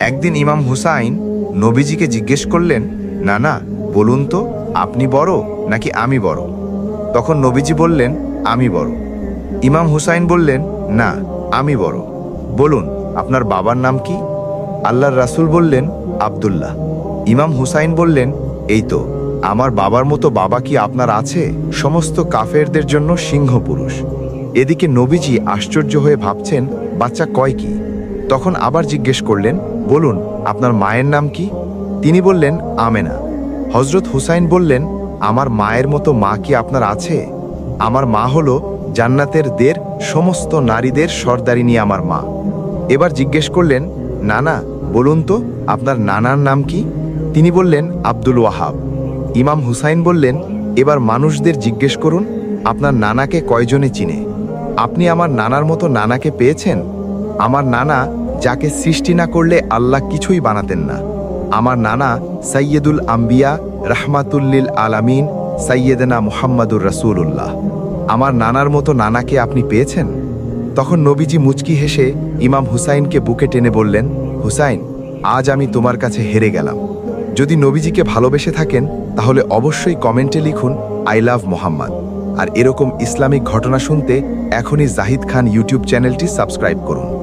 একদিন ইমাম হুসাইন নবীজিকে জিজ্ঞেস করলেন, নানা বলুন তো, আপনি বড় নাকি আমি বড়? তখন নবীজি বললেন, আমি বড়। ইমাম হুসাইন বললেন, না, আমি বড়। বলুন আপনার বাবার নাম কি? আল্লাহর রাসূল বললেন, আব্দুল্লাহ। ইমাম হুসাইন বললেন, এই তো, আমার বাবার মতো বাবা কি আপনার আছে? সমস্ত কাফেরদের জন্য সিংহ পুরুষ। এদিকে নবীজি আশ্চর্য হয়ে ভাবছেন, বাচ্চা কয় কি? তখন আবার জিজ্ঞেস করলেন, বলুন আপনার মায়ের নাম কি? তিনি বললেন, আমেনা। হজরত হুসাইন বললেন, আমার মায়ের মতো মা কি আপনার আছে? আমার মা হলো জান্নাতের সমস্ত নারীদের সর্দারিনী আমার মা। এবার জিজ্ঞেস করলেন, নানা বলুন তো, আপনার নানার নাম কি? তিনি বললেন, আব্দুল ওয়াহাব। ইমাম হুসাইন বললেন, এবার মানুষদের জিজ্ঞেস করুন, আপনার নানাকে কয়জনে চিনে? আপনি আমার নানার মতো নানাকে পেয়েছেন? আমার নানা যাকে সৃষ্টি না করলে আল্লাহ কিছুই বানাতেন না। আমার নানা সাইয়্যিদুল আম্বিয়া রাহমাতুল্লিল আলামিন সাইয়্যিদনা মুহাম্মাদুর রাসূলুল্লাহ। আমার নানার মতো নানাকে আপনি পেয়েছেন? তখন নবীজি মুচকি হেসে ইমাম হুসাইনকে বুকে টেনে বললেন, হুসাইন, আজ আমি তোমার কাছে হেরে গেলাম। যদি নবীজিকে ভালোবেসে থাকেন তাহলে অবশ্যই কমেন্টে লিখুন, আই লাভ মোহাম্মদ। আর এরকম ইসলামিক ঘটনা শুনতে এখনই জাহিদ খান ইউটিউব চ্যানেলটি সাবস্ক্রাইব করুন।